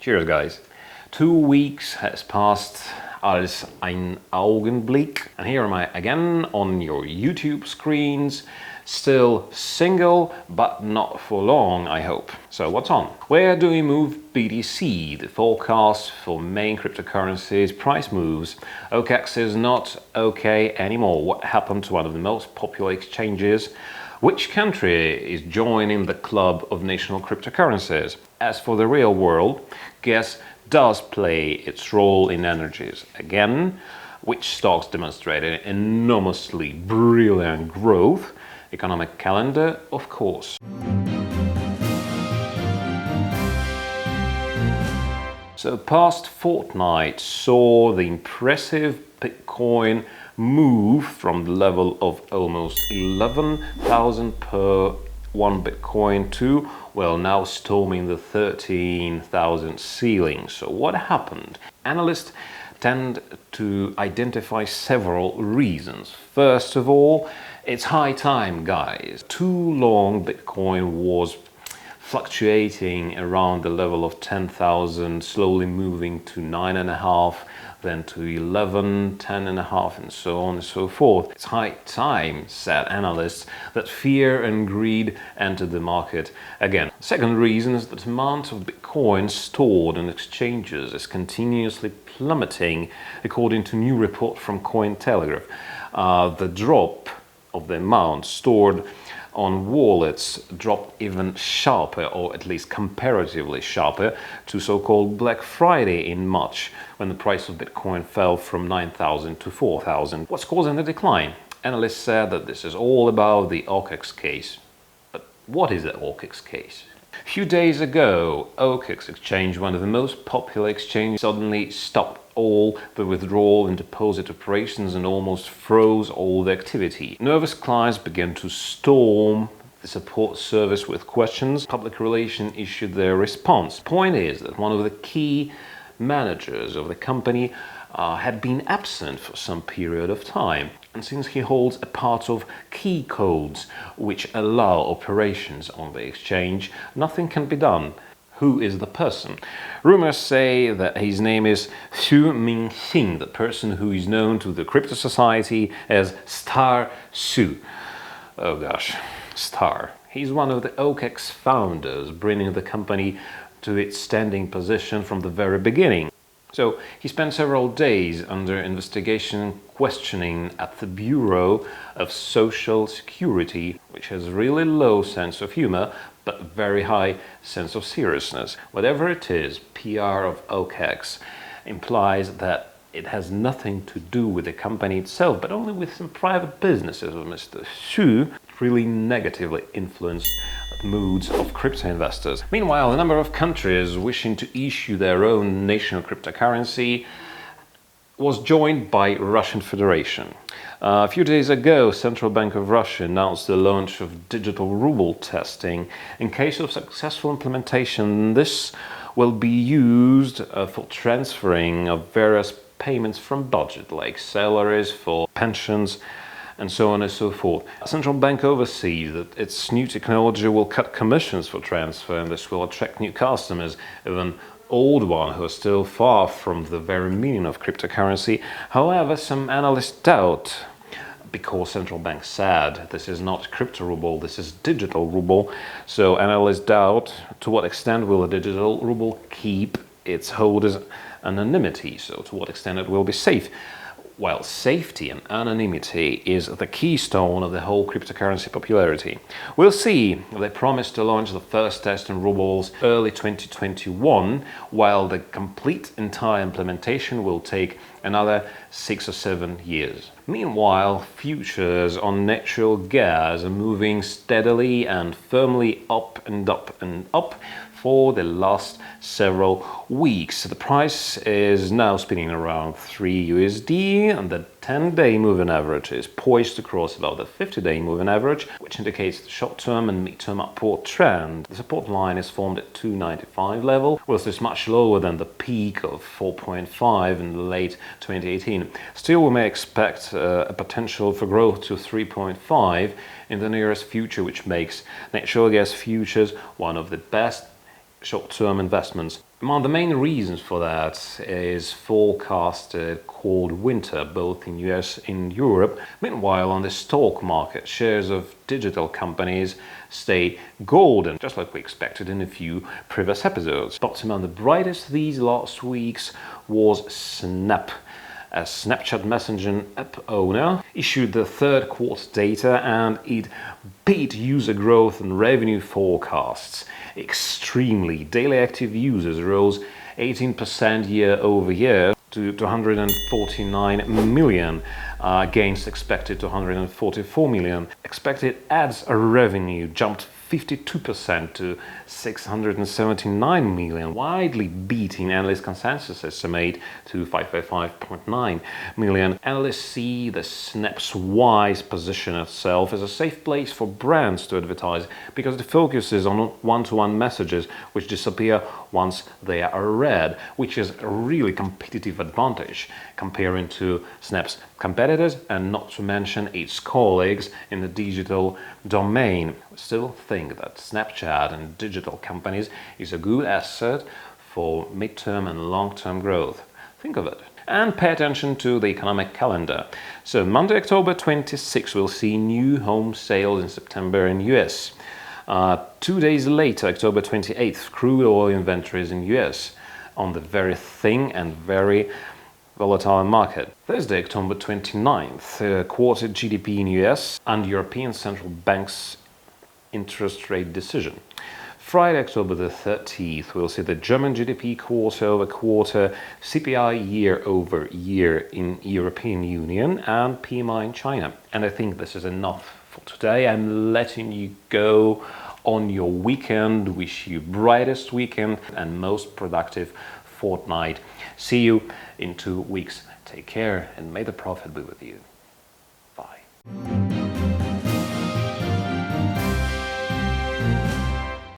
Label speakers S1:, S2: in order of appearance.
S1: Cheers, guys. 2 weeks has passed als ein Augenblick, and here am I again on your YouTube screens, still single, but not for long, I hope. So what's on? Where do we move BTC? The forecast for main cryptocurrencies, price moves. OKEx is not okay anymore. What happened to one of the most popular exchanges? Which country is joining the club of national cryptocurrencies? As for the real world, gas does play its role in energies. Again, which stocks demonstrated enormously brilliant growth? Economic calendar, of course. So past fortnight saw the impressive Bitcoin move from the level of almost 11,000 per one Bitcoin to, well, now storming the 13,000 ceiling. So what happened? Analysts tend to identify several reasons. First of all, it's high time, guys. Too long Bitcoin was fluctuating around the level of 10,000, slowly moving to 9.5, then to 11, 10.5, and so on and so forth. It's high time, said analysts, that fear and greed entered the market again. Second reason is that the amount of Bitcoin stored in exchanges is continuously plummeting, according to new report from Cointelegraph. The drop of the amount stored on wallets dropped even sharper, or at least comparatively sharper, to so-called Black Friday in March, when the price of Bitcoin fell from 9,000 to 4,000. What's causing the decline? Analysts said that this is all about the OKEx case. But what is the OKEx case? A few days ago, OKEx exchange, one of the most popular exchanges, suddenly stopped all the withdrawal and deposit operations and almost froze all the activity. Nervous clients began to storm the support service with questions. Public Relations issued their response. Point is that one of the key managers of the company had been absent for some period of time, and since he holds a part of key codes which allow operations on the exchange, nothing can be done. Who is the person? Rumors say that his name is Xu Mingxing, the person who is known to the crypto society as Star Xu. Oh gosh, Star. He's one of the OKEx founders, bringing the company to its standing position from the very beginning. So he spent several days under investigation, questioning at the Bureau of Social Security, which has really low sense of humor, but very high sense of seriousness. Whatever it is, PR of OKEx implies that it has nothing to do with the company itself, but only with some private businesses of Mr. Xu, really negatively influenced moods of crypto investors. Meanwhile, a number of countries wishing to issue their own national cryptocurrency was joined by Russian Federation. A few days ago, Central Bank of Russia announced the launch of digital ruble testing. In case of successful implementation, this will be used for transferring of various payments from budget, like salaries, for pensions, and so on and so forth. Central Bank oversees that its new technology will cut commissions for transfer, and this will attract new customers, even old ones who are still far from the very meaning of cryptocurrency. However, some analysts doubt, because central bank said this is not crypto ruble, this is digital ruble. So analysts doubt to what extent will a digital ruble keep its holders' anonymity, so to what extent it will be safe. While safety and anonymity is the keystone of the whole cryptocurrency popularity. We'll see. They promise to launch the first test in rubles early 2021, while the complete entire implementation will take another 6 or 7 years. Meanwhile, futures on natural gas are moving steadily and firmly up and up and up for the last several weeks. The price is now spinning around 3 USD, and the 10-day moving average is poised to cross about the 50-day moving average, which indicates the short-term and mid-term upward trend. The support line is formed at 295 level, whilst it's much lower than the peak of 4.5 in late 2018. Still, we may expect a potential for growth to 3.5 in the nearest future, which makes natural gas futures one of the best short-term investments. Among the main reasons for that is forecasted cold winter, both in US and Europe. Meanwhile, on the stock market, shares of digital companies stay golden, just like we expected in a few previous episodes. But among the brightest these last weeks was Snap. A Snapchat Messenger app owner issued the third quarter data and it beat user growth and revenue forecasts extremely. Daily active users rose 18% year over year to 249 million against expected 244 million. Expected ads revenue jumped 52% to 679 million, widely beating analyst consensus estimate to 555.9 million. Analysts see the Snap's wise position itself as a safe place for brands to advertise because it focuses on one-to-one messages which disappear once they are read, which is a really competitive advantage comparing to Snap's competitors and not to mention its colleagues in the digital domain. We still think that Snapchat and digital companies is a good asset for midterm and long-term growth. Think of it. And pay attention to the economic calendar. So Monday, October 26, we'll see new home sales in September in US. 2 days later, October 28th, crude oil inventories in US on the very thin and very volatile market. Thursday, October 29th, quarter GDP in US and European Central Bank's interest rate decision. Friday, October the 30th, we'll see the German GDP quarter over quarter, CPI year over year in European Union and PMI in China. And I think this is enough for today. I'm letting you go on your weekend. Wish you brightest weekend and most productive fortnight. See you in 2 weeks. Take care and may the profit be with you.